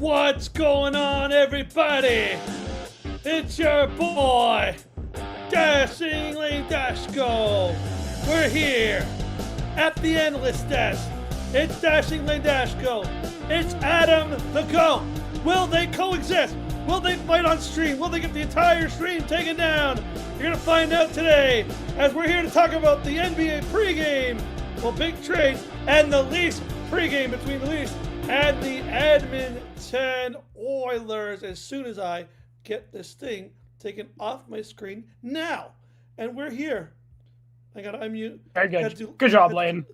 What's going on, everybody? It's your boy, Dashing Lane Dashko. We're here at the Endless Desk. It's Dashing Lane Dashko. It's Adam the GOAT. Will they coexist? Will they fight on stream? Will they get the entire stream taken down? You're going to find out today as we're here to talk about the NBA pregame, well, big trades, and the Leafs pregame between the Leafs and the Edmonton Oilers as soon as I get this thing taken off my screen now. And we're here. I got to unmute. Very good. Good job, Lane.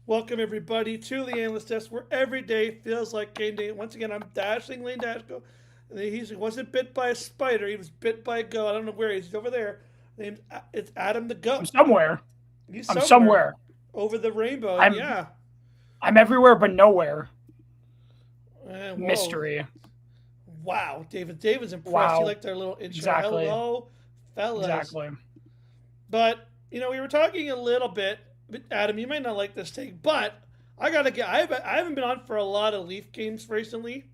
Welcome, everybody, to the Endless Desk, where every day feels like game day. Once again, I'm Dashing Lane Dashko. He wasn't bit by a spider. He was bit by a goat. I don't know where he is. He's over there. It's Adam the GOAT. I'm somewhere. I'm somewhere. Over the rainbow. Yeah. I'm everywhere but nowhere. Whoa. Mystery. Wow. David's impressed. Wow. He liked our little intro. Exactly. Hello, fellas. Exactly. But, we were talking a little bit. Adam, you might not like this take, but I haven't been on for a lot of Leaf games recently.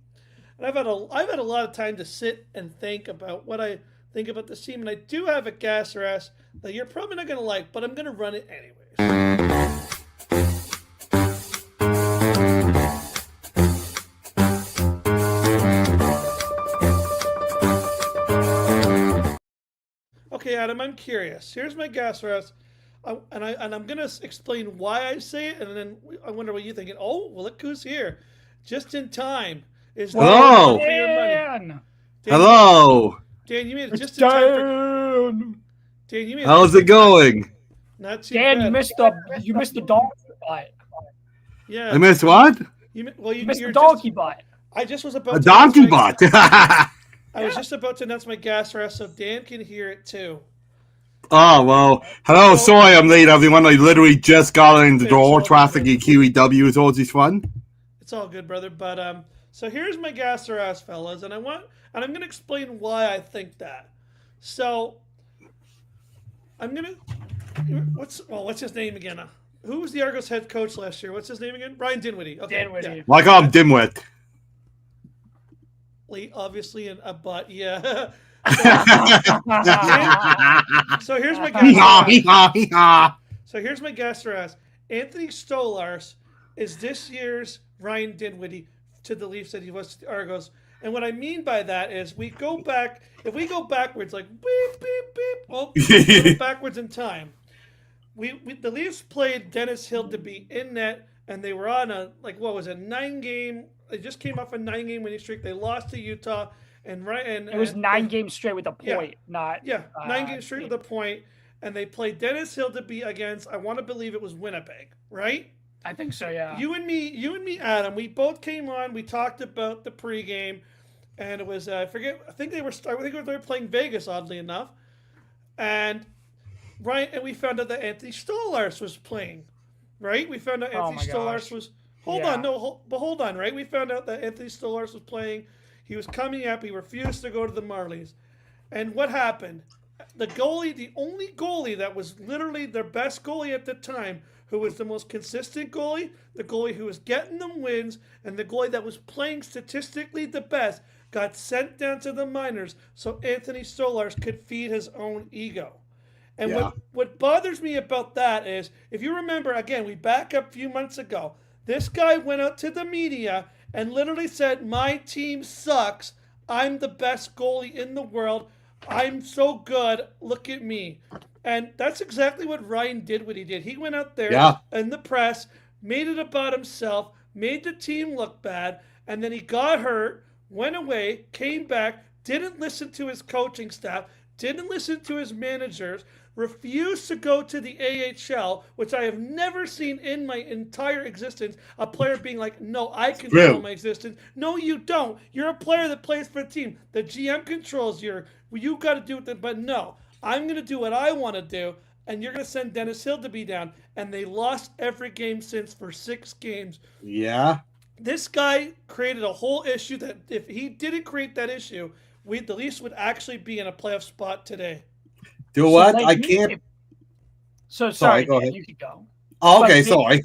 And I've had a lot of time to sit and think about what I think about this team. And I do have a gas rest that you're probably not going to like, but I'm going to run it anyways. Okay, Adam, I'm curious. Here's my gas rest. I'm going to explain why I say it, and then I wonder what you think. Oh, well, look who's here. Just in time. Hello. Dan. Hello. Dan, you made it just in time. Dan, you made it. How's it going? Not too Dan, bad. you missed the donkey butt. Yeah. I missed what? You missed the donkey butt. I just was about A to donkey announce butt. I was just about to announce my gas rest, so Dan can hear it too. Oh, well. Hello. Sorry I'm late, everyone. I literally just got in the door. Traffic at QEW is always fun. It's all good, brother. But so here's my gas rest, fellas, and I'm going to explain why I think that. So what's his name again? Who was the Argos head coach last year? What's his name again? Ryan Dinwiddie. Okay. Dinwiddie. Yeah. Like I'm dimwit. Obviously a butt, yeah. So here's my gas rest. So here's my gas rest. Anthony Stolarz is this year's Ryan Dinwiddie to the Leafs that he was to the Argos. And what I mean by that is if we go backwards, like beep, beep, beep, go backwards in time. The Leafs played Dennis Hill to be in net, and they were on a 9-game. They just came off a 9-game winning streak. They lost to Utah, and it was 9 games straight with a point, not 9 games straight with a point. And they played Dennis Hill to be against. I want to believe it was Winnipeg, right? I think so, yeah. You and me, Adam. We both came on. We talked about the pregame, and it was I think they were playing Vegas, oddly enough, and we found out that Anthony Stolarz was playing, right? We found out Anthony Stolarz was. Hold on, right? We found out that Anthony Stolarz was playing. He was coming up. He refused to go to the Marlies. And what happened? The only goalie that was literally their best goalie at the time, who was the most consistent goalie, the goalie who was getting them wins, and the goalie that was playing statistically the best, got sent down to the minors so Anthony Stolarz could feed his own ego. And what bothers me about that is, if you remember, again, we back up a few months ago, this guy went out to the media and literally said, my team sucks. I'm the best goalie in the world. I'm so good. Look at me. And that's exactly what Ryan did. What he did. He went out there in the press, made it about himself, made the team look bad, and then he got hurt, went away, came back, didn't listen to his coaching staff, didn't listen to his managers, refused to go to the AHL, which I have never seen in my entire existence, a player being like, no, I control my existence. No, you don't. You're a player that plays for the team. The GM controls you got to do it, but no, I'm going to do what I want to do, and you're going to send Dennis Hill to be down. And they lost every game since for 6 games. Yeah. This guy created a whole issue that if he didn't create that issue, the Leafs would actually be in a playoff spot today. Do what? I can't. So sorry, go ahead. You can go. Oh, okay, sorry.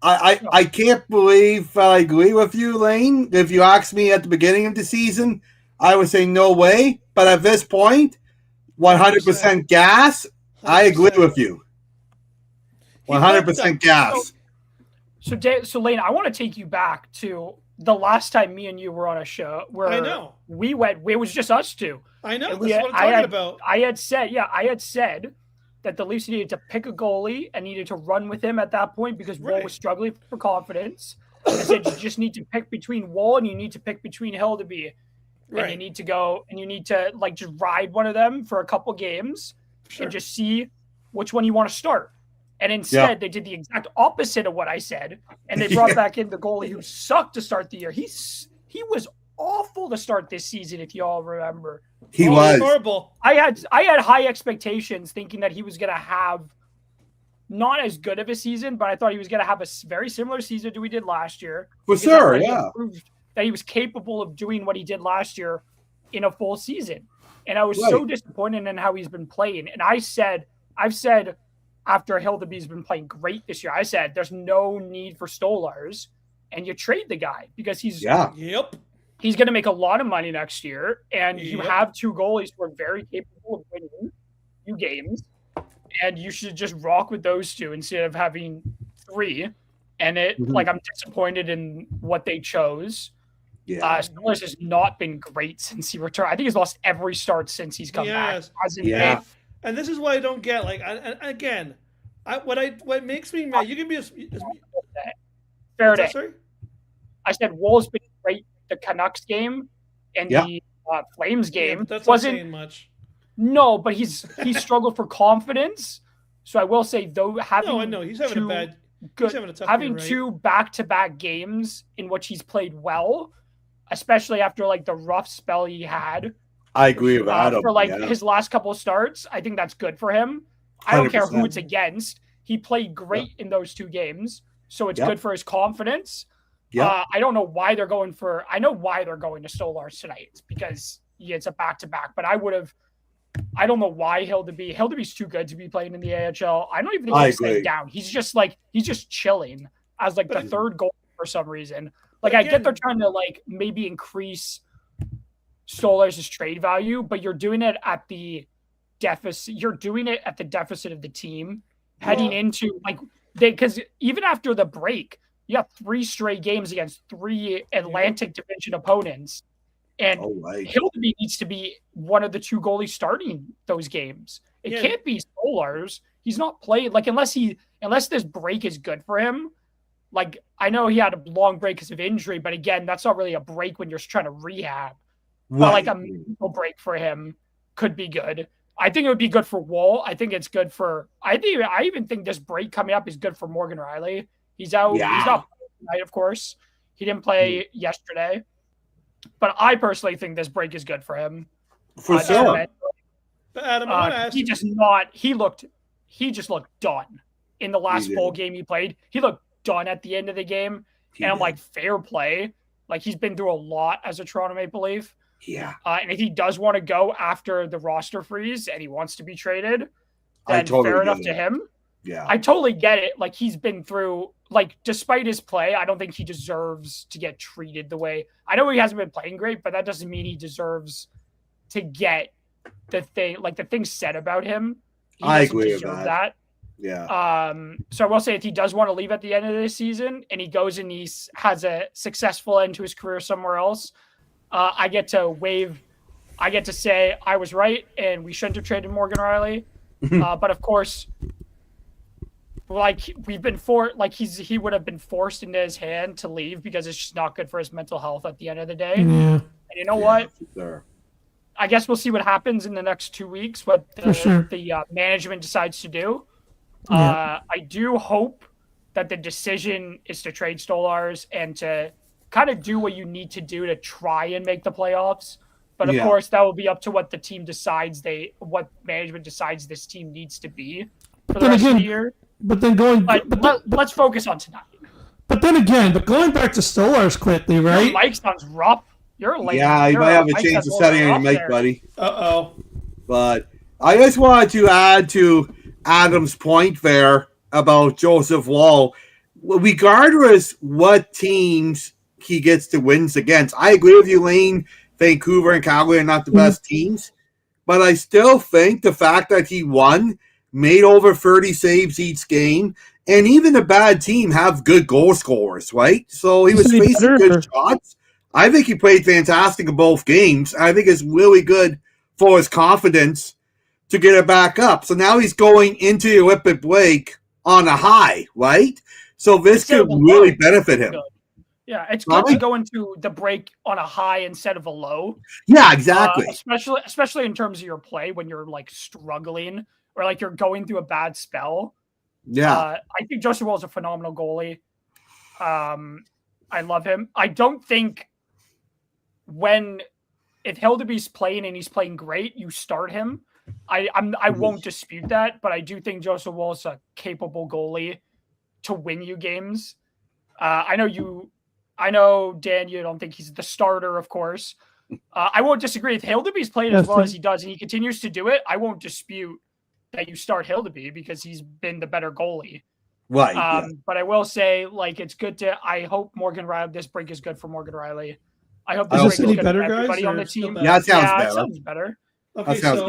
I can't believe I agree with you, Lane. If you asked me at the beginning of the season, I would say no way. But at this point, 100% gas. 100%. I agree with you. 100% gas. So Lane, I want to take you back to the last time me and you were on a show where I know we went. It was just us two. I know. That's what I'm talking about. I had said that the Leafs needed to pick a goalie and needed to run with him at that point because Woll was struggling for confidence. I said you just need to pick between Woll and you need to pick between Hildeby. Right. And you need to go and you need to like just ride one of them for a couple games and just see which one you want to start. And instead, they did the exact opposite of what I said, and they brought back in the goalie who sucked to start the year. He was awful to start this season, if you all remember. He was horrible. I had high expectations, thinking that he was going to have not as good of a season, but I thought he was going to have a very similar season to we did last year. For sure, proved that he was capable of doing what he did last year in a full season, and I was so disappointed in how he's been playing. And I've said. After Hildeby's been playing great this year, I said there's no need for Stolarz, and you trade the guy because he's going to make a lot of money next year, and you have two goalies who are very capable of winning few games, and you should just rock with those two instead of having three. And I'm disappointed in what they chose. Stolarz has not been great since he returned. I think he's lost every start since he's come back. And this is what I don't get. Like, what makes me mad? You can be fair day. Sorry? I said Woll's been great. The Canucks game and the Flames game wasn't saying much. No, but he's struggled for confidence. So I will say though, having I know he's having a tough having year, right? two back-to-back games in which he's played well, especially after like the rough spell he had. I agree with Adam. For his last couple of starts, I think that's good for him. I don't care who it's against. He played great in those two games, so it's good for his confidence. I don't know why they're going for. I know why they're going to Stolarz tonight. It's because it's a back-to-back. But I don't know why Hildeby's too good to be playing in the AHL. I don't even think he's staying down. He's just chilling as the third goal for some reason. I get they're trying to maybe increase Stolarz' trade value, but you're doing it at the deficit. You're doing it at the deficit of the team heading into because even after the break, you have 3 straight games against 3 Atlantic Division opponents, and Hildeby needs to be one of the 2 goalies starting those games. It can't be Stolarz. He's not playing unless this break is good for him. I know he had a long break because of injury, but again, that's not really a break when you're trying to rehab. But a meaningful break for him could be good. I think it would be good for Woll. I think it's good for. I even think this break coming up is good for Morgan Rielly. He's out. He's not playing tonight, of course. He didn't play yesterday, but I personally think this break is good for him. For sure. But Adam, I want to ask he just not. He just looked done in the last full game he played. He looked done at the end of the game, and I'm fair play. He's been through a lot as a Toronto Maple Leaf. Yeah. And if he does want to go after the roster freeze and he wants to be traded, then fair enough to him. Yeah. I totally get it. He's been through, despite his play, I don't think he deserves to get treated the way. I know he hasn't been playing great, but that doesn't mean he deserves to get the thing said about him. I agree with that. Yeah. So I will say if he does want to leave at the end of this season and he goes and he has a successful end to his career somewhere else, I get to say I was right and we shouldn't have traded Morgan Rielly. But of course, we've been he would have been forced into his hand to leave because it's just not good for his mental health at the end of the day. And you know what? Sure. I guess we'll see what happens in the next 2 weeks, what the management decides to do. I do hope that the decision is to trade Stolarz and to kind of do what you need to do to try and make the playoffs. But of course, that will be up to what the team decides what management decides this team needs to be for the rest of the year. But then let's focus on tonight. But going back to Stolarz quickly, right? Your mic sounds rough. You're late. Yeah, you might have a change of setting on your mic, buddy. Uh-oh. But I just wanted to add to Adam's point there about Joseph Woll. regardless what teams he gets to wins against, I agree with you, Lane. Vancouver and Calgary are not the best teams, but I still think the fact that he won, made over 30 saves each game, and even a bad team have good goal scorers, right? So he was facing good shots. I think he played fantastic in both games. I think it's really good for his confidence to get it back up. So now he's going into the Olympic break on a high, right? So this could really benefit him. Yeah, it's good to go into the break on a high instead of a low. Yeah, exactly. Especially in terms of your play when you're like struggling or like you're going through a bad spell. Yeah. I think Joseph Woll is a phenomenal goalie. I love him. I don't think if Hildeby's playing and he's playing great, you start him. I won't dispute that, but I do think Joseph Woll is a capable goalie to win you games. I know, Dan, you don't think he's the starter, of course. I won't disagree. If Hildeby's playing as well as he does and he continues to do it, I won't dispute that you start Hildeby because he's been the better goalie. Right. But I will say, like, it's good I hope this break is good for Morgan Riley. I hope this break is good for everybody on the team. Yeah, it sounds better. Okay, that sounds good.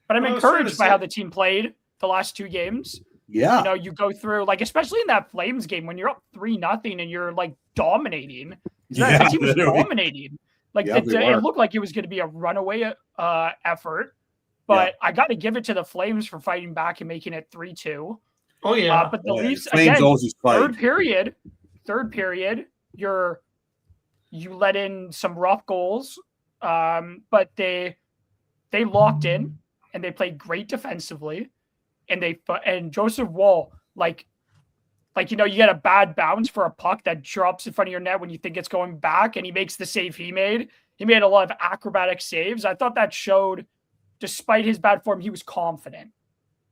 But I'm encouraged by how the team played the last 2 games. Yeah. You know, you go through, like, especially in that Flames game when you're up 3-0 and you're, like, dominating. The team was dominating. Like, it looked like it was going to be a runaway effort. But I got to give it to the Flames for fighting back and making it 3-2. Oh, yeah. But the Leafs, Flames again, third period, you let in some rough goals. But they locked in and they played great defensively. And Joseph Woll, like you get a bad bounce for a puck that drops in front of your net when you think it's going back, and he makes the save he made. He made a lot of acrobatic saves. I thought that showed, despite his bad form, he was confident.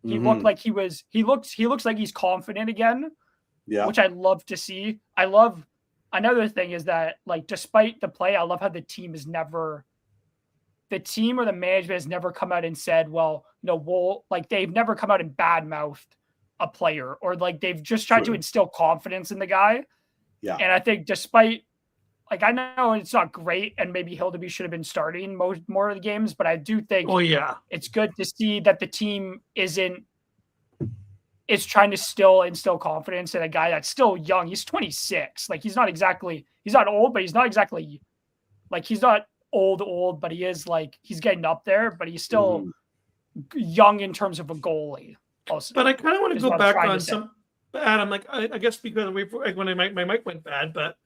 He looked like he looks like he's confident again. Yeah, which I love to see. Another thing is that, like, despite the play, I love how the team or the management has never come out and said, well, Woll, like, they've never come out and badmouthed a player, or like they've just tried to instill confidence in the guy. Yeah. And I think despite, like, I know it's not great and maybe Hildeby should have been starting more of the games, but I do think it's good to see that the team is trying to still instill confidence in a guy that's still young. He's 26. Like, he's not old, but he's not exactly like, he's not old, but he is, like, he's getting up there, but he's still young in terms of a goalie. Also, but I kind of want to go back on some, Adam, like, I guess because when my mic went bad, but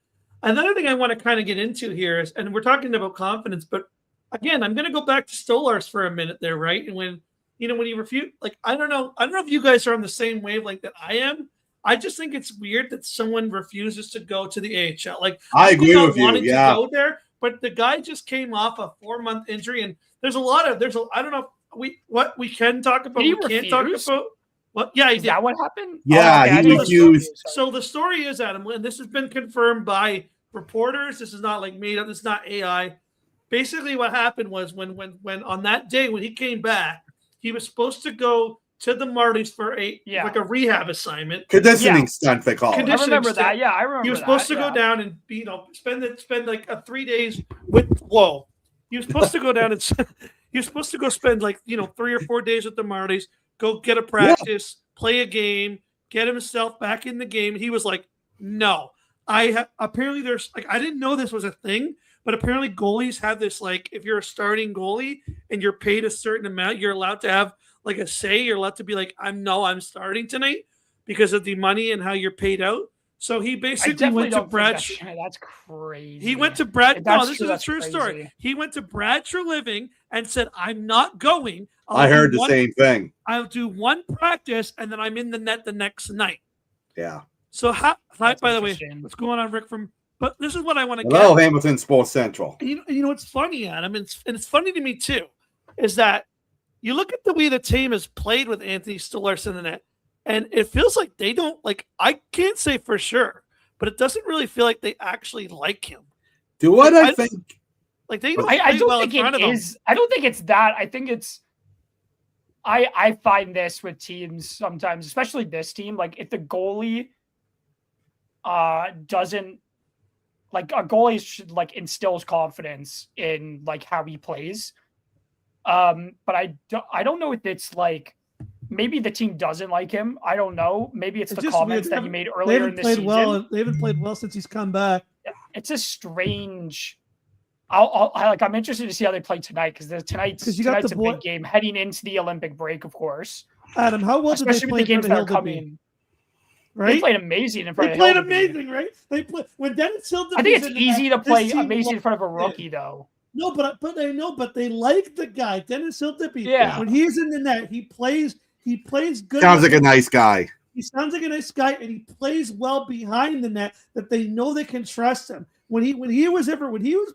another thing I want to kind of get into here is, and we're talking about confidence, but again, I'm going to go back to Stolarz for a minute there, right? And when you refute, like, I don't know if you guys are on the same wavelength that I am. I just think it's weird that someone refuses to go to the AHL. Like, I agree with you. Yeah. To go there, but the guy just came off a 4-month injury, and I don't know if we can talk about. We can't talk about. Well, yeah, is that what happened? Yeah, he refused. So the story is, Adam, and this has been confirmed by reporters. This is not like made up. This is not AI. Basically, what happened was when on that day when he came back, he was supposed to go to the Marlies for like a rehab assignment, conditioning stunt. They call it. I remember that. Yeah, I remember. He was supposed to go down and spend like 3 days with Woll. He was supposed to go down and he was supposed to go spend 3 or 4 days with the Marlies. Go get a practice, play a game, get himself back in the game. He was like, no. Apparently there's, like, I didn't know this was a thing, but apparently goalies have this, like, if you're a starting goalie and you're paid a certain amount, you're allowed to have, like, a say. You're allowed to be like, I'm starting tonight because of the money and how you're paid out. So he basically went to Bradshaw. That's crazy. He went to Bradshaw. No, this is a true story. He went to Bradshaw Living and said, I'm not going. I heard the same thing. I'll do one practice and then I'm in the net the next night. Yeah. So by the way, what's going on, Rick? But this is what I want to get. Hello, Hamilton Sports Central. You know what's funny, Adam, and it's funny to me too, is that you look at the way the team has played with Anthony Stolarz in the net, and it feels like they don't like. I can't say for sure, but it doesn't really feel like they actually like him. I think? Like they don't. I don't think it is. I don't think it's that. I think it's I find this with teams sometimes, especially this team, like if the goalie doesn't like a goalie should like instills confidence in like how he plays. But I don't know if it's like maybe the team doesn't like him. I don't know. Maybe it's the comments that he made earlier in the season. They haven't played well since he's come back. It's a strange. I'm interested to see how they play tonight because tonight's a big game heading into the Olympic break, of course. Adam, how well did they play with the games that are coming? Right? They played amazing in front of Hildeby. They played amazing, right? They play when Dennis Hildeby. I think it's easy to play amazing in front of a rookie, though. No, but they like the guy, Dennis Hildeby. Yeah. When he's in the net, he plays good. Sounds like a nice guy. He sounds like a nice guy, and he plays well behind the net. That they know they can trust him. When he was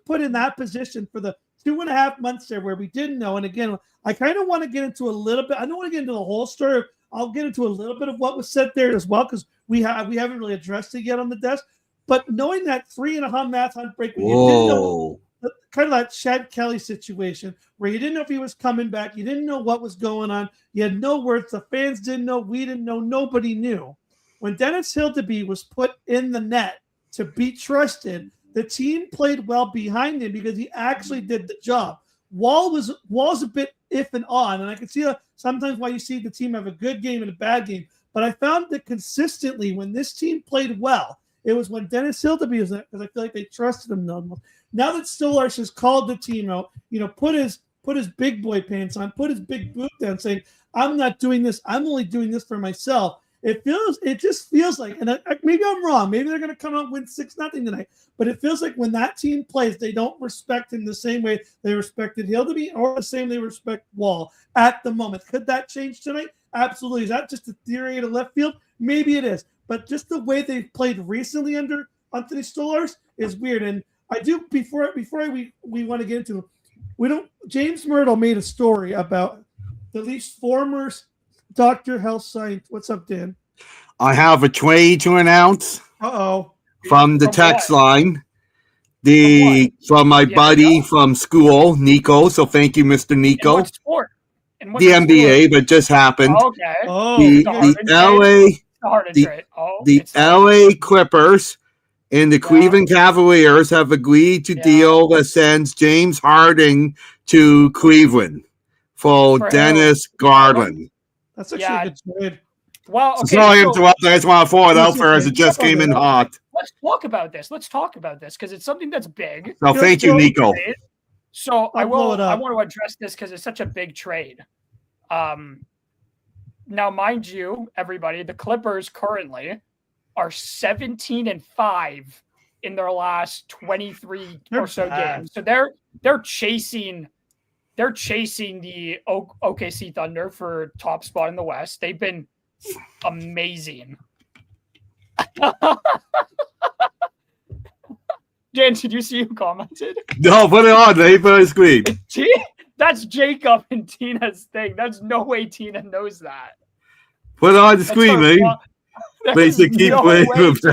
put in that position for the 2.5 months there where we didn't know. And again, I kind of want to get into a little bit. I don't want to get into the whole story. I'll get into a little bit of what was said there as well because we haven't really addressed it yet on the desk. But knowing that 3.5 marathon break, when you didn't know kind of that Chad Kelly situation where you didn't know if he was coming back, you didn't know what was going on, you had no words. The fans didn't know, we didn't know, nobody knew. When Dennis Hildeby was put in the net to be trusted, the team played well behind him because he actually did the job. Wall's a bit if and on, and I can see sometimes why you see the team have a good game and a bad game. But I found that consistently when this team played well, it was when Dennis Hildeby was in it because I feel like they trusted him. Now that Stolarz has called the team out, put his big boy pants on, put his big boot down, saying, "I'm not doing this. I'm only doing this for myself." It just feels like, and maybe I'm wrong. Maybe they're going to come out and win 6-0 tonight. But it feels like when that team plays, they don't respect him the same way they respected Hildeby or the same they respect Wall at the moment. Could that change tonight? Absolutely. Is that just a theory in a left field? Maybe it is. But just the way they've played recently under Anthony Stolarz is weird. And I do before we want to get into it, James Myrtle made a story about the Leafs former Dr. Health Science. What's up, Dan? I have a trade to announce. From the text line. From my buddy from school, Nico. So thank you, Mr. Nico. In what sport? The NBA, but just happened. Okay. The LA Clippers and the Cleveland Cavaliers have agreed to deal that sends James Harden to Cleveland for Dennis Garland. That's actually a good trade. Well, okay, sorry, interrupt. I just want to throw it out for as it just came in hot. Let's talk about this because it's something that's big. So thank you, Nico. So I want to address this because it's such a big trade. Now, mind you, everybody, the Clippers currently are 17-5 in their last 23 or so games. So they're chasing the OKC Thunder for top spot in the West. They've been amazing. Jan, did you see who commented? No, put it on. They put a screen. That's Jacob and Tina's thing. There's no way Tina knows that. Put it on the screen, man. Basically, keep playing with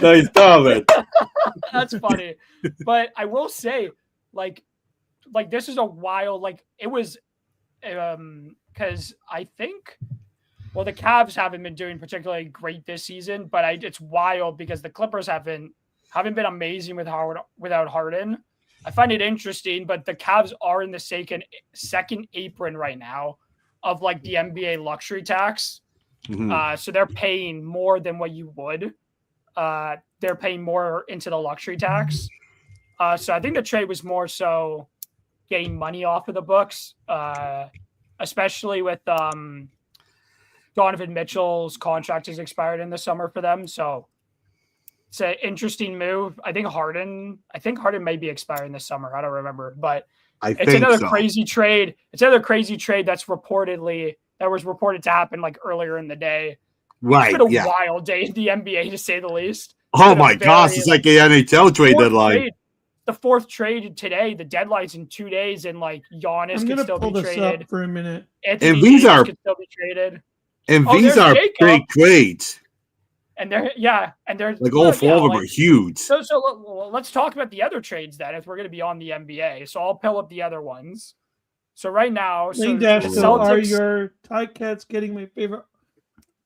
Nice comment. That's funny. But I will say, like this is a wild, it was, because I think, the Cavs haven't been doing particularly great this season, but it's wild because the Clippers haven't been amazing without Harden. I find it interesting, but the Cavs are in the second apron right now of the NBA luxury tax. Mm-hmm. So they're paying more than what you would. They're paying more into the luxury tax. So I think the trade was more so getting money off of the books, especially with Donovan Mitchell's contract is expired in the summer for them. So it's an interesting move. I think Harden may be expiring this summer. I don't remember, but it's another crazy trade. It's another crazy trade that was reported to happen earlier in the day. Right. It's been a wild day in the NBA, to say the least. Oh my gosh, it's like the NHL trade deadline. The fourth trade today. The deadline's in 2 days, and Giannis can still be traded. Up for a minute. Anthony Davis can still be traded. And these are big trades. And they're Like all four of them are huge. So let's talk about the other trades then, if we're going to be on the NBA. So I'll pull up the other ones. So right now, Lane the Dash, so are Celtics. your Ticats getting my favorite?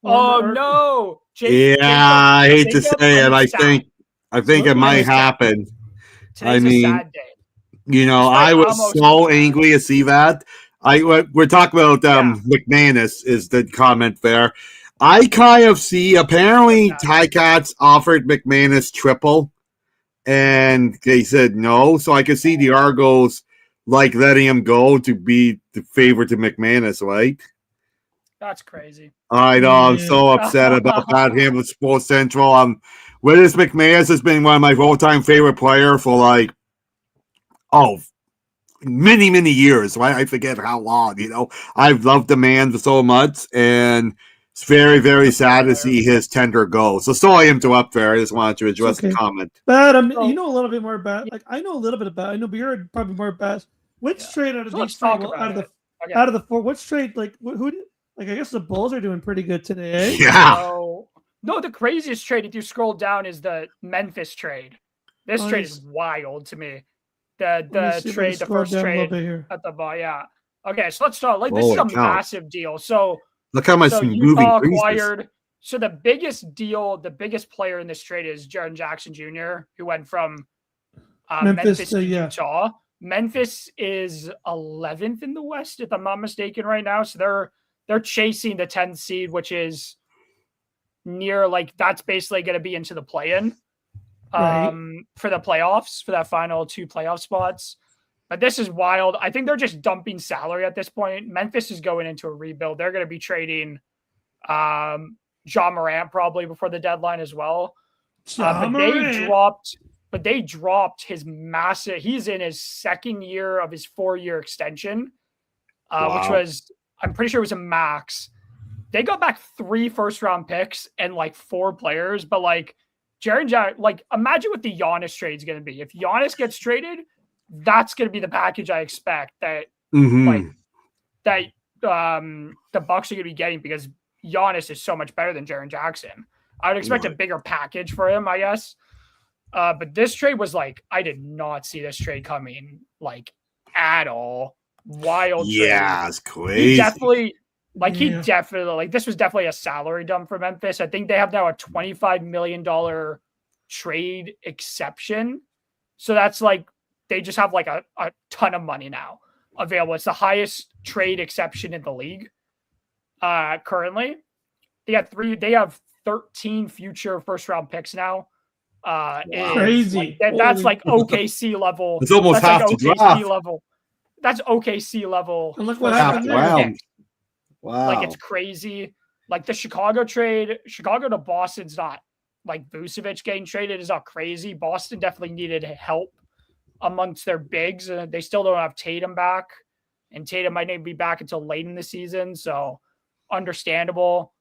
Oh no! I hate to say it. I think it might happen. Today's a sad day. You know, I was so angry to see that. We're talking about McManus is the comment there. I kind of see apparently Ticats offered McManus triple, and they said no. So I could see the Argos like letting him go to be the favorite to McManus, right? That's crazy. I know. I'm so upset about that. Him with Sports Central. Willis McManus has been one of my all-time favorite player for many, many years. Right? I forget how long. You know, I've loved the man so much, and it's very, very sad to see his tender go. So sorry to interrupt there. I just wanted to address the comment. But you know a little bit more about. Like I know a little bit about. I know, but you're probably more about. Which trade out of these three? Out of the four, which trade? Like who? Like I guess the Bulls are doing pretty good today. Eh? Yeah. No, the craziest trade, if you scroll down, is the Memphis trade. This trade is wild to me. The trade, the first trade at the ball. Yeah. Okay, so let's start. Like this is a massive deal. So look how much moving acquired. So the biggest deal, the biggest player in this trade is Jaren Jackson Jr., who went from Memphis to Utah. Memphis is 11th in the West, if I'm not mistaken, right now. So they're chasing the 10th seed, which is near, like, that's basically going to be into the play-in for the playoffs, for that final 2 playoff spots. But this is wild. I think they're just dumping salary at this point. Memphis is going into a rebuild. They're going to be trading Ja Morant probably before the deadline as well. But they dropped his massive. He's in his second year of his 4-year extension, which was, I'm pretty sure it was a max. They got back 3 first-round picks and like 4 players, but like imagine what the Giannis trade is going to be. If Giannis gets traded, that's going to be the package I expect that the Bucks are going to be getting, because Giannis is so much better than Jaren Jackson. I would expect a bigger package for him, I guess. But this trade was like, I did not see this trade coming like at all. Wild trade. Yeah, it's crazy. He definitely, this was definitely a salary dump for Memphis. I think they have now a $25 million trade exception. So that's like, they just have like a ton of money now available. It's the highest trade exception in the league currently. They have 13 future first round picks now. Crazy. That's like OKC level. It's almost half the draft level. That's OKC level. And look what happened there. Wow. Like, it's crazy. Like the Chicago trade, Chicago to Boston's not, like, Vucevic getting traded is not crazy. Boston definitely needed help amongst their bigs. They still don't have Tatum back, and Tatum might not be back until late in the season. So understandable.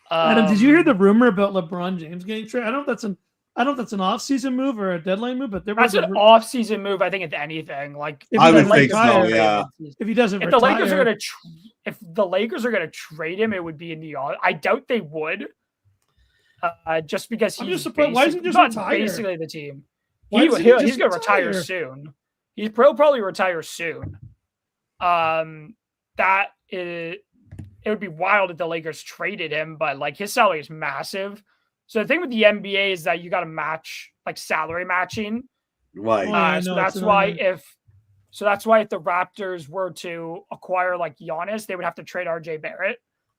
Adam, did you hear the rumor about LeBron James getting traded? I don't know if that's an off-season move or a deadline move, but that's an off-season move. I think it's anything. Like, I would think so. Yeah. If he doesn't, if the Lakers are gonna trade him, it would be in the. I doubt they would. Just because he's why isn't he just retire? Basically the team. He's gonna retire soon. He'll probably retire soon. It would be wild if the Lakers traded him, but like, his salary is massive. So the thing with the NBA is that you got to match, like, salary matching. Right. So that's why if the Raptors were to acquire like Giannis, they would have to trade RJ Barrett.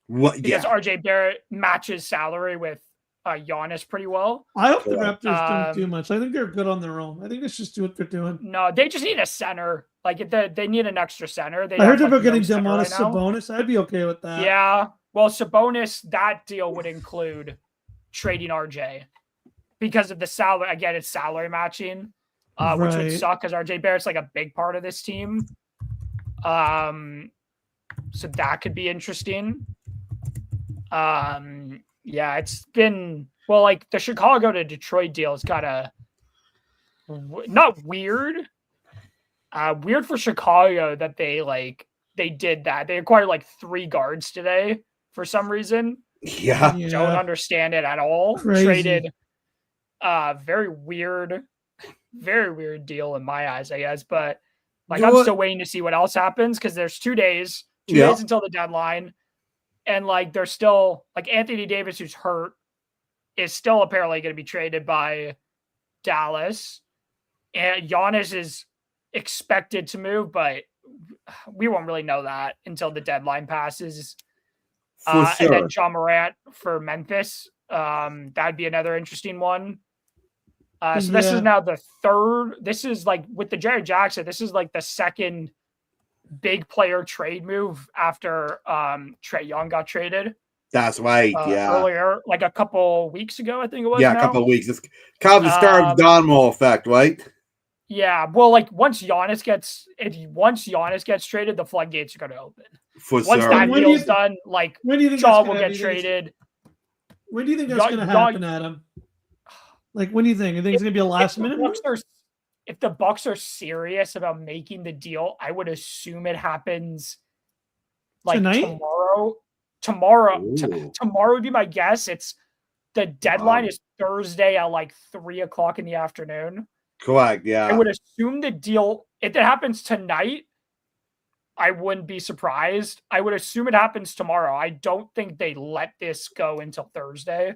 Because RJ Barrett matches salary with Giannis pretty well. I hope the Raptors don't do much. I think they're good on their own. I think let's just do what they're doing. No, they just need a center. Like, they need an extra center. I heard about getting Domantas Sabonis. I'd be okay with that. Yeah. Well, Sabonis, that deal would include trading RJ because of the salary. Again, it's salary matching, which would suck because RJ Barrett's like a big part of this team. So that could be interesting. Yeah, it's been, well, like, the Chicago to Detroit deal is kind of not weird. Weird for Chicago that they did that. They acquired like 3 guards today for some reason. Yeah. Don't understand it at all. Crazy. Traded very weird deal in my eyes, I guess. But like, I'm still waiting to see what else happens because there's 2 days until the deadline. And like, there's still like Anthony Davis, who's hurt, is still apparently going to be traded by Dallas. And Giannis is expected to move, but we won't really know that until the deadline passes. For sure. And then John Morant for Memphis. That'd be another interesting one. So this is now the third. This is like with the Jared Jackson. This is like the second big player trade move after Trae Young got traded. That's right. Earlier, like a couple weeks ago, I think it was. Yeah, a couple of weeks. It's kind of the start of the domino effect, right? Yeah. Well, like once Giannis gets traded, the floodgates are going to open. Once that deal's done, like Shaw will get traded. When do you think that's going to happen, Adam? Like, when do you think? You think it's going to be a last minute? If the Bucks are serious about making the deal, I would assume it happens like tonight? Tomorrow would be my guess. It's the deadline is Thursday at like 3:00 in the afternoon. Correct. Yeah. I would assume the deal, if it happens tonight, I wouldn't be surprised. I would assume it happens tomorrow. I don't think they let this go until Thursday.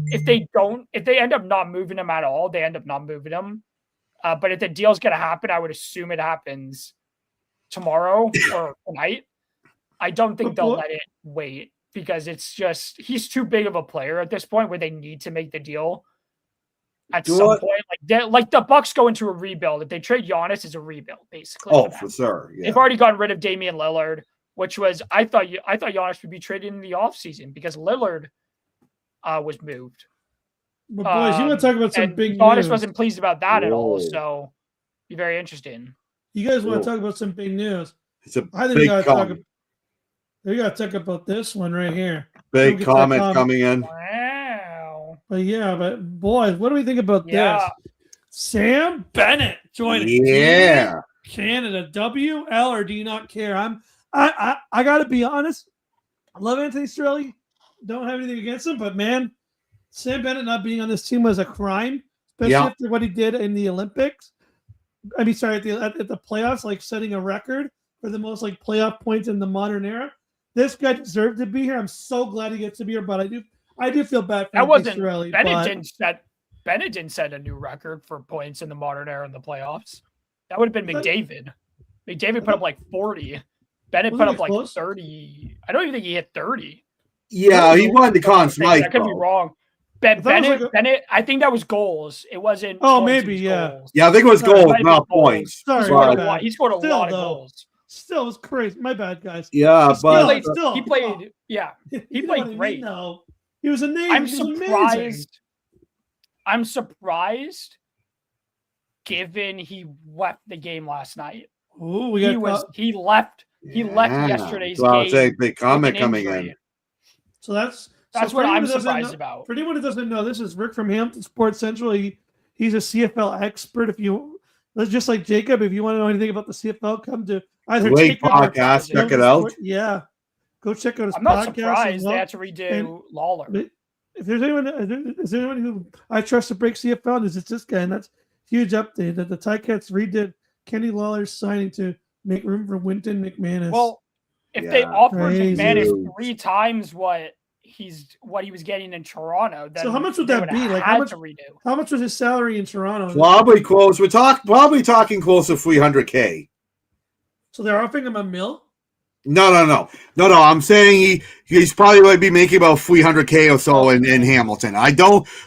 If they end up not moving him at all, they end up not moving him. But if the deal's going to happen, I would assume it happens tomorrow or tonight. I don't think they'll let it wait because it's just, he's too big of a player at this point where they need to make the deal at some point. Like the Bucks go into a rebuild. If they trade Giannis, it's a rebuild, basically. Oh, for sure. Yeah. They've already gotten rid of Damian Lillard, which was, I thought Giannis would be traded in the offseason because Lillard was moved. But boys, you want to talk about some big Giannis news. wasn't pleased about that at all, so be very interesting. You guys want to talk about some big news? I think we got to talk about this one right here. Big comment coming in. Wow. But boys, what do we think about this? Sam Bennett joining Canada. WL or do you not care? I got to be honest. I love Anthony Cirelli. Don't have anything against him, but man, Sam Bennett not being on this team was a crime, especially after what he did in the Olympics. I mean, sorry, at the playoffs, like setting a record for the most like playoff points in the modern era. This guy deserved to be here. I'm so glad he gets to be here, but I do feel bad for Cirelli. Bennett didn't set a new record for points in the modern era in the playoffs. That would have been McDavid. McDavid put up like 40. Bennett put up like 30. I don't even think he hit 30. Yeah, he won the Conn Smythe. I could be wrong. Bennett, I think that was goals. It wasn't. Oh, maybe, goals. Yeah, I think it was goals, not points. Sorry, he scored a lot of goals. Still, it was crazy. My bad, guys. Yeah, but he played. Yeah, he played great. No, he was a name. I'm surprised. I'm surprised, given he left the game last night. Oh, he left yesterday's game. Big comment coming in. So that's what I'm surprised about. For anyone who doesn't know, this is Rick from Hampton Sports Central. He's a CFL expert. Let's just like Jacob, if you want to know anything about the CFL, come to either great podcast. Check it out. Yeah, go check out his podcast. I'm not surprised they had to redo Lawler. If there's anyone who I trust to break CFL, it's this guy, and that's huge update that the Ticats redid Kenny Lawler's signing to make room for Winton McManus. Well, if they offered McManus 3 times what he was getting in Toronto, then so how much would that be? Like how much was his salary in Toronto? Probably close. We're probably talking close to $300K. So they're offering him $1 million? No. I'm saying he's probably going to be making about $300K or so in Hamilton.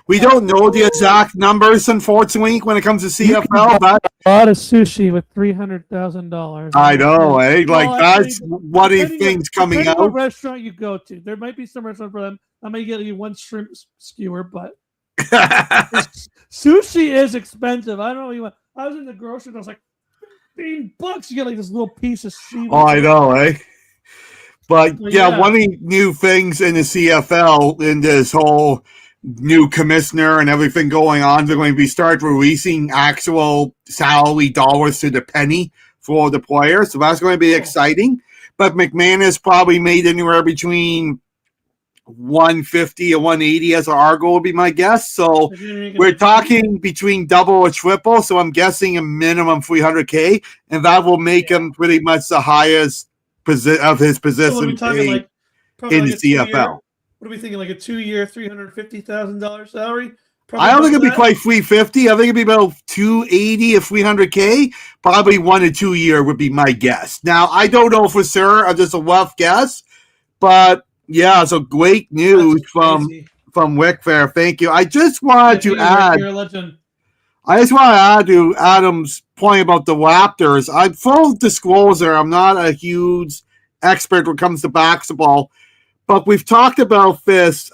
We don't know the exact numbers, unfortunately, when it comes to CFL. But a lot of sushi with $300,000. I know, eh? That's one of the things coming out. What restaurant you go to, there might be some restaurant for them. I might get you one shrimp skewer, but sushi is expensive. I don't know what you want. I was in the grocery and I was like, $15, you get like this little piece of seafood. Oh, I know, eh? But yeah, one of the new things in the CFL in this whole new commissioner and everything going on, they're going to start releasing actual salary dollars to the penny for the players. So that's going to be exciting. But McManus probably made anywhere between 150 or 180 as an Argo would be my guess. So we're talking between double or triple. So I'm guessing a minimum 300K, and that will make him pretty much the highest of his position So what are we talking, like, in like the CFL. What are we thinking? Like a 2-year, $350,000 salary? I don't think it'd be quite 350. I think it'd be about 280 or 300K. Probably 1 to 2 year would be my guess. Now I don't know for sure. I'm just a rough guess, but yeah. So great news from Wick Fair. Thank you. I just wanted to add. You're a legend. I just want to add to Adam's point about the Raptors. I'm full disclosure. I'm not a huge expert when it comes to basketball, but we've talked about this.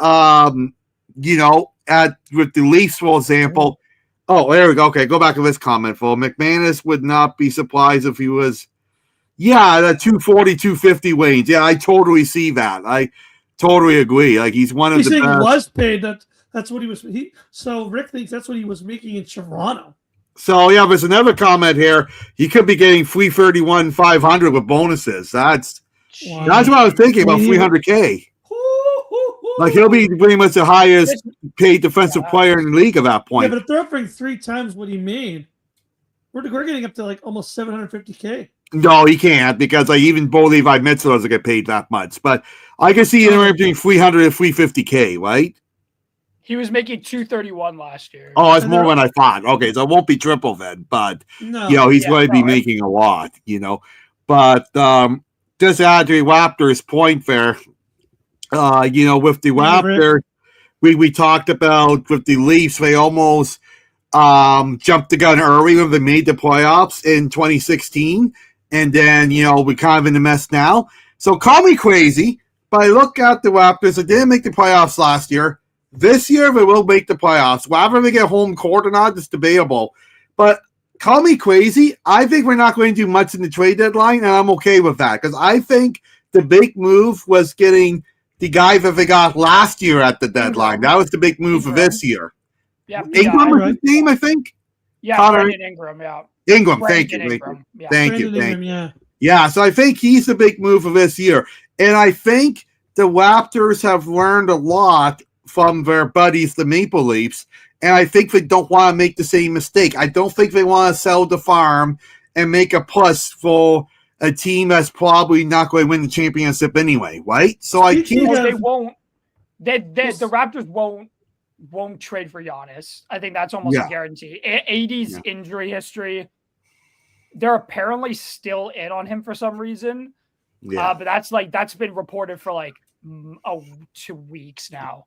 With the Leafs, for example. Oh, there we go. Okay, go back to this comment, Phil. McManus would not be surprised if he was, the 240, 250 range. Yeah, I totally see that. I totally agree. Like, he's one of the best. He was paid. That's what he was. So Rick thinks that's what he was making in Toronto. So, yeah, there's another comment here. He could be getting 331, 500 with bonuses. That's what I was thinking about, 300K. Like, he'll be pretty much the highest paid defensive player in the league at that point. Yeah, but if they're offering 3 times what he made, we're getting up to like almost 750K. No, he can't, because I even Bo Levi Mitchell doesn't get paid that much. But I can see anywhere between 300 and 350K, right? He was making 231 last year. Oh, that's more than I thought. Okay, so it won't be triple then, but he's going to be making a lot, But just add to Raptors' point there. With the Raptors, we talked about with the Leafs, they almost jumped the gun early when they made the playoffs in 2016. And then, we're kind of in the mess now. So call me crazy, but I look at the Raptors. They didn't make the playoffs last year. This year, they will make the playoffs. Whether they get home court or not is debatable. But call me crazy. I think we're not going to do much in the trade deadline, and I'm okay with that, because I think the big move was getting the guy that they got last year at the deadline. That was the big move for this year. Yeah, Ingram was his name, I think. Yeah, Brandon Ingram. Yeah, Ingram. Thank you. Yeah. Thank you. Yeah, so I think he's the big move for this year, and I think the Raptors have learned a lot from their buddies, the Maple Leafs, and I think they don't want to make the same mistake. I don't think they want to sell the farm and make a plus for a team that's probably not going to win the championship anyway, right? So I can't. They won't. The Raptors won't trade for Giannis. I think that's almost a guarantee. AD's injury history. They're apparently still in on him for some reason. Yeah. But that's been reported for like 2 weeks now.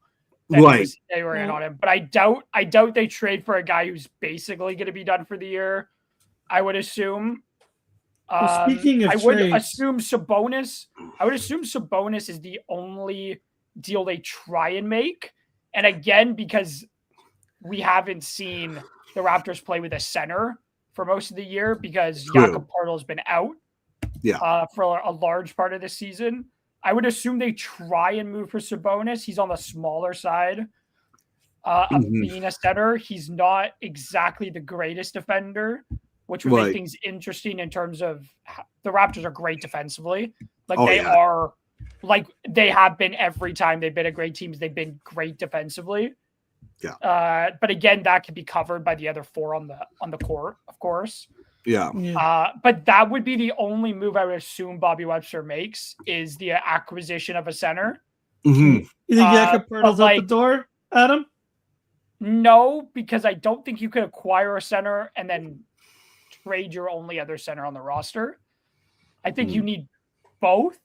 Right. They were in on him, but I doubt they trade for a guy who's basically going to be done for the year. I would assume. Speaking of would assume Sabonis is the only deal they try and make. And again, because we haven't seen the Raptors play with a center for most of the year, because Jakob Poeltl's been out for a large part of the season. I would assume they try and move for Sabonis. He's on the smaller side of being a center. He's not exactly the greatest defender, which would make things interesting in terms of the Raptors are great defensively. They have been every time they've been a great team. They've been great defensively. Yeah. But again, that could be covered by the other 4 on the court, of course. Yeah. But that would be the only move I would assume Bobby Webster makes, is the acquisition of a center. You think Jakob Poeltl's out the door, Adam? No, because I don't think you could acquire a center and then trade your only other center on the roster. I think you need both.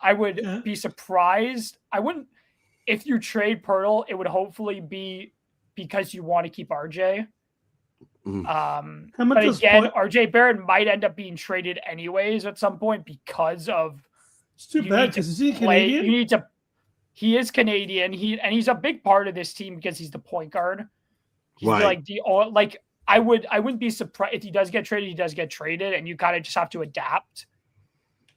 I would be surprised. I wouldn't, if you trade Poeltl, it would hopefully be because you want to keep RJ. But again, RJ Barrett might end up being traded anyways at some point because of. It's too bad because is he Canadian? He is Canadian. He's a big part of this team because he's the point guard. He's I wouldn't be surprised if he does get traded. He does get traded, and you kind of just have to adapt.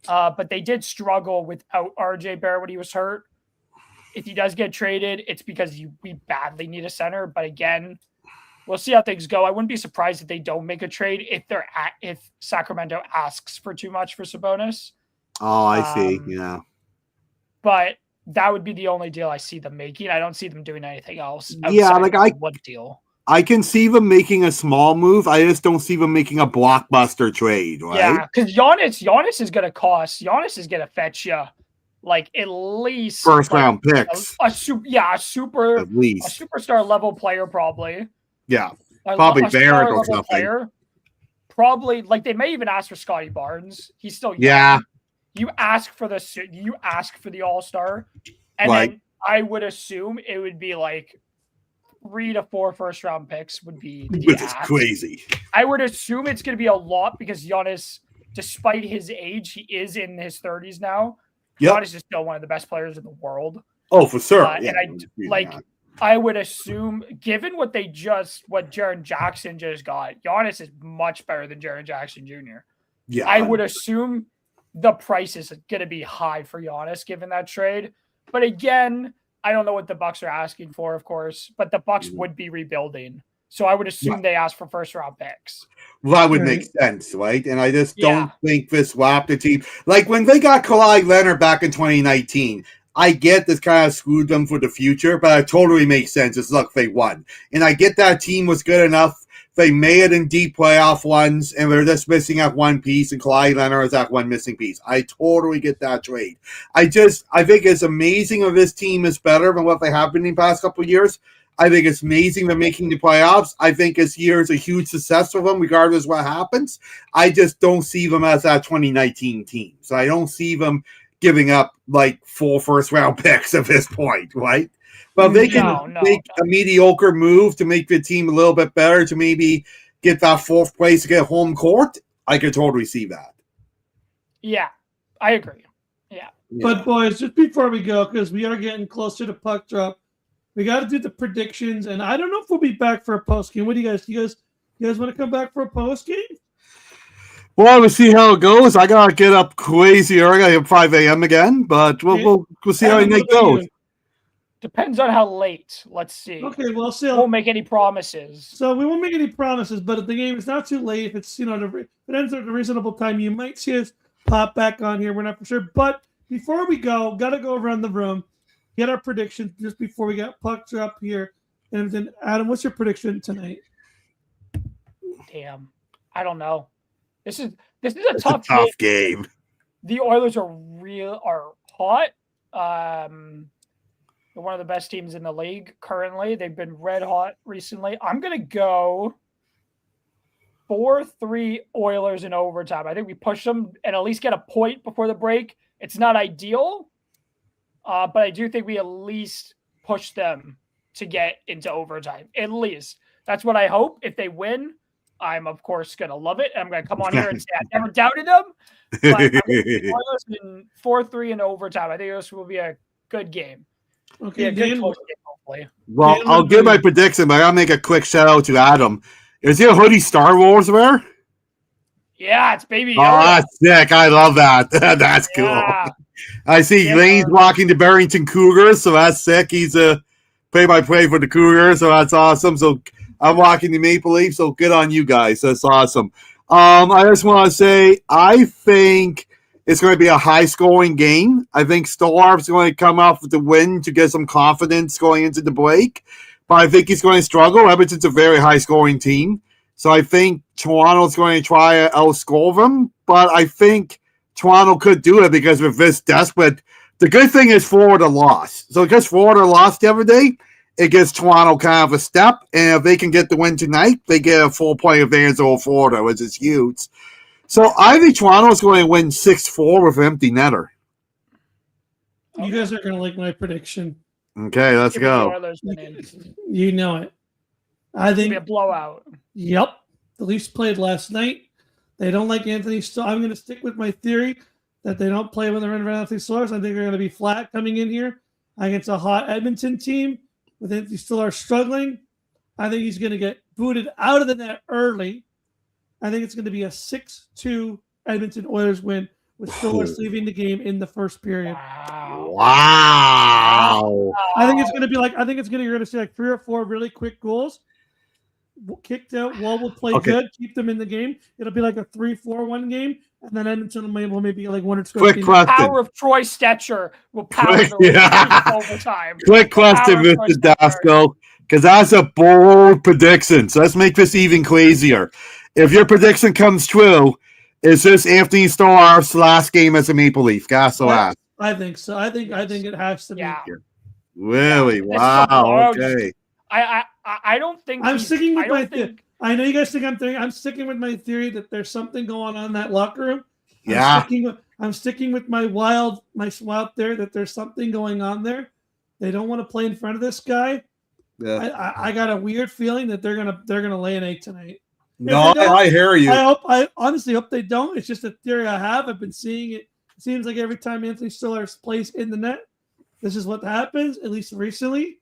But they did struggle without RJ Barrett when he was hurt. If he does get traded, it's because we badly need a center. But again, we'll see how things go. I wouldn't be surprised if they don't make a trade if Sacramento asks for too much for Sabonis. Oh, I see. Yeah. But that would be the only deal I see them making. I don't see them doing anything else. Yeah, like one deal. I can see them making a small move. I just don't see them making a blockbuster trade, right? Yeah, because Giannis is going to cost. Giannis is going to fetch you like at least first round picks. A superstar level player probably. Yeah, probably Barrett or something. Player, probably like they may even ask for Scotty Barnes. He's still young. Yeah. You ask for the All-Star, and then I would assume it would be like 3 to 4 first-round picks would be which is crazy. I would assume it's going to be a lot because Giannis, despite his age, he is in his 30s now. Yep. Giannis is still one of the best players in the world. Oh, for sure. And I would assume, given what Jaren Jackson just got, Giannis is much better than Jaren Jackson Jr. Yeah, I would assume the price is going to be high for Giannis given that trade. But again, I don't know what the Bucks are asking for, of course, but the Bucks would be rebuilding. So I would assume they ask for first-round picks. Well, that would make sense, right? And I just don't think this Raptor team, like when they got Kawhi Leonard back in 2019, I get this kind of screwed them for the future, but it totally makes sense. It's look, they won. And I get that team was good enough. They made it in deep playoff ones, and they're just missing that one piece, and Kawhi Leonard is that one missing piece. I totally get that trade. I think it's amazing if this team is better than what they have been in the past couple of years. I think it's amazing they're making the playoffs. I think this year is a huge success for them, regardless of what happens. I just don't see them as that 2019 team. So I don't see them giving up like 4 first-round picks at this point, right? But they can make a mediocre move to make the team a little bit better, to maybe get that 4th place to get home court. I could totally see that. Yeah, I agree. Yeah. But boys, just before we go, because we are getting closer to puck drop, we got to do the predictions, and I don't know if we'll be back for a post game. What do you guys? You guys want to come back for a post game? Well, we'll see how it goes. I gotta get up crazy early. I have 5 a.m. again, but we'll see how the night goes. Depends on how late. Let's see. Okay, well, won't make any promises. So we won't make any promises, but if the game is not too late, if it's if it ends at a reasonable time, you might see us pop back on here. We're not for sure. But before we go, gotta go around the room, get our predictions just before we got puck drop here. And then Adam, what's your prediction tonight? Damn, I don't know. This is a tough game. The Oilers are hot. They're one of the best teams in the league currently. They've been red hot recently. I'm going to go 4-3 Oilers in overtime. I think we push them and at least get a point before the break. It's not ideal, but I do think we at least push them to get into overtime. At least. That's what I hope. If they win, I'm, of course, going to love it. I'm going to come on here and say I never doubted them. But I'm Oilers in 4-3 in overtime. I think this will be a good game. Okay, yeah, Dan, hopefully. Well, Dan, I'll give my prediction, but I'll make a quick shout out to Adam. Is your hoodie Star Wars wear? Yeah, it's Baby Yoda. Oh, that's sick. I love that. That's cool. I see Lane's walking the Barrington Cougars, so that's sick. He's a play-by-play for the Cougars, so that's awesome. So I'm walking the Maple Leafs, so good on you guys. That's awesome. I just want to say, I think it's going to be a high-scoring game. I think Stolarp's going to come off with the win to get some confidence going into the break. But I think he's going to struggle. Edmonton's a very high-scoring team. So I think Toronto's going to try to outscore them. But I think Toronto could do it because with this desperate. The good thing is Florida lost. So because Florida lost the other day, it gives Toronto kind of a step. And if they can get the win tonight, they get a 4-point advantage over Florida, which is huge. So I think Toronto's going to win 6-4 with an empty netter. You guys are going to like my prediction. Okay, let's go. You know it. I think it'll be a blowout. Yep. The Leafs played last night. They don't like Anthony Stolarz. I'm going to stick with my theory that they don't play when they're in Anthony Stolarz. I think they're going to be flat coming in here against a hot Edmonton team with Anthony Stolarz struggling. I think he's going to get booted out of the net early. I think it's going to be a 6-2 Edmonton Oilers win with Stolarz leaving the game in the first period. Wow. I think it's going to be like, you're going to see like 3 or 4 really quick goals. Kicked out, Wall will play good, keep them in the game. It'll be like a 3-4-1 game, and then Edmonton will maybe like 1 or 2. Quick question. Power of Troy Stetcher will power Quick- the yeah. overtime. Quick question, Power of Troy Mr. Stetcher. Dasco, because that's a bold prediction. So let's make this even crazier. If your prediction comes true, is this Anthony Stolar's last game as a Maple Leaf? Gasso asked. I think so. I think it has to be. Yeah. Really? Yeah. Wow. Okay. I don't think I'm sticking with I my don't think I know you guys think I'm sticking with my theory that there's something going on in that locker room. Yeah. I'm sticking with my wild theory that there's something going on there. They don't want to play in front of this guy. Yeah. I got a weird feeling that they're gonna lay an egg tonight. No, I hear you. I honestly hope they don't. It's just a theory I have. I've been seeing it. It seems like every time Anthony Stolar plays in the net, this is what happens, at least recently.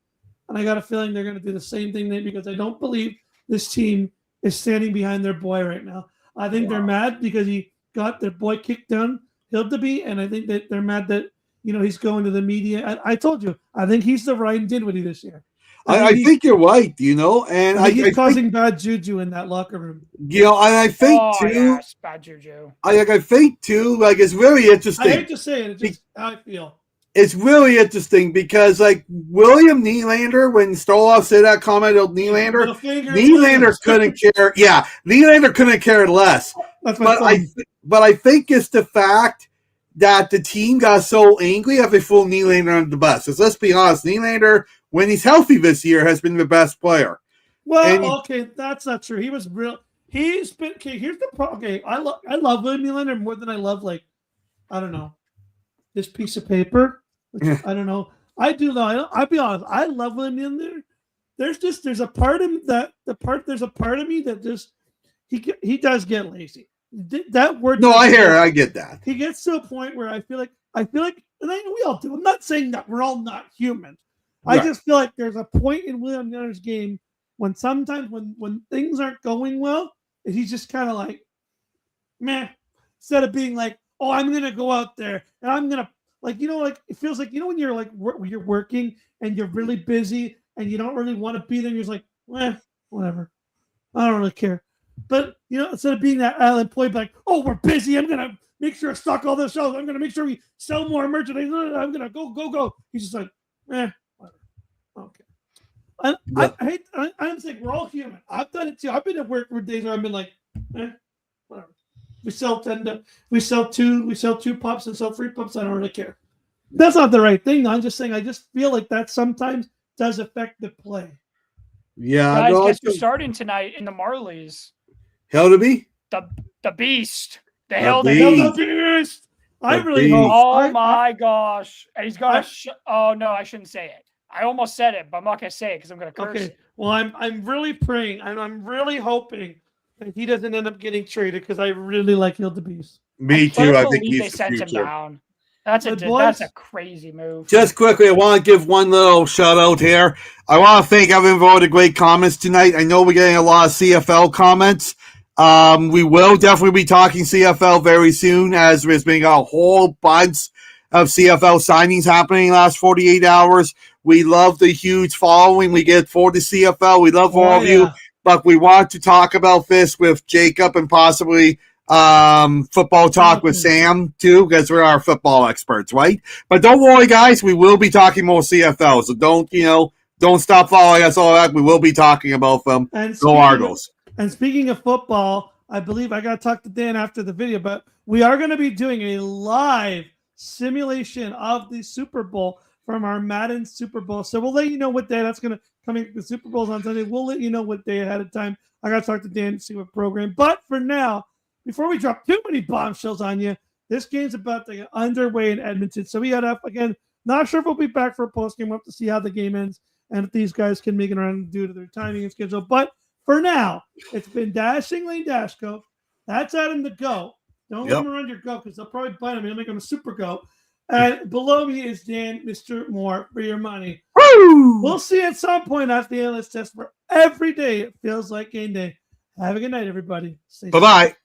And I got a feeling they're going to do the same thing because I don't believe this team is standing behind their boy right now. I think they're mad because he got their boy kicked down Hildeby, and I think that they're mad that he's going to the media. I told you, I think he's the Ryan Dinwiddie this year. I think you're right, and he's causing bad juju in that locker room. And I think too. Yes, bad juju. I think too. Like, it's really interesting. I hate to say it, it's just how I feel. It's really interesting because, like, William Nylander, when Stoloff said that comment of Nylander couldn't care. Yeah, Nylander couldn't care less. That's my point. But I think it's the fact that the team got so angry that they threw Nylander under the bus. Because let's be honest, Nylander, when he's healthy this year, has been the best player. Well, okay, that's not true. He was real. He's been okay. Here's the problem. Okay, I love William Nylander more than I love, like, I don't know, this piece of paper. Which, I don't know. I do though. I'll be honest. I love William Nylander. There's a part of me that just he does get lazy. That word. No, I hear it. I get that. He gets to a point where I feel like, and I know we all do. I'm not saying that we're all not human. Right. I just feel like there's a point in William Nylander's game when sometimes when things aren't going well, he's just kind of like, meh. Instead of being like, oh, I'm gonna go out there and I'm gonna. Like, it feels like, when you're like, you're working and you're really busy and you don't really want to be there. And you're just like, whatever. I don't really care. But, instead of being that employee, like, oh, we're busy. I'm going to make sure I stock all this shelves. I'm going to make sure we sell more merchandise. I'm going to go. He's just like, whatever. Okay. I'm saying we're all human. I've done it too. I've been at work for days where I've been like, whatever. We sell two pups and sell 3 pups. I don't really care. That's not the right thing. I'm just saying. I just feel like that sometimes does affect the play. Yeah, guys, guess who's starting tonight in the Marlies? Hildeby? The Beast. The Beast. I really hope. Oh my gosh! And he's gonna. Oh no, I shouldn't say it. I almost said it, but I'm not gonna say it because I'm gonna curse. Okay. Well, I'm really praying and I'm really hoping that he doesn't end up getting traded because I really like Hildeby. Me too. I think they he's sent the him future. down. That's a crazy move. Just quickly, I want to give one little shout out here. I want to thank everyone for all the great comments tonight. I know we're getting a lot of CFL comments. We will definitely be talking CFL very soon, as there's been a whole bunch of CFL signings happening in the last 48 hours. We love the huge following we get for the CFL. We love all of you, but we want to talk about this with Jacob and possibly football talk with Sam too, because we're our football experts, right? But don't worry, guys, we will be talking more CFL, so don't stop following us all that. We will be talking about them. Go Argos. And speaking of football, I believe I got to talk to Dan after the video, but we are going to be doing a live simulation of the Super Bowl from our Madden Super Bowl. So we'll let you know what day that's going to come in. The Super Bowl's on Sunday. We'll let you know what day ahead of time. I got to talk to Dan to see what program. But for now, before we drop too many bombshells on you, this game's about to get underway in Edmonton. So we got up again. Not sure if we'll be back for a post game. We'll have to see how the game ends and if these guys can make it around due to their timing and schedule. But for now, it's been Dashing Lane Dashko. That's Adam the Go. Don't let him run your go because they'll probably bite him. He'll make him a super go. And below me is Dan, Mr. Moore, for your money. Woo! We'll see at some point after the ALS test where every day it feels like game day. Have a good night, everybody. Bye-bye.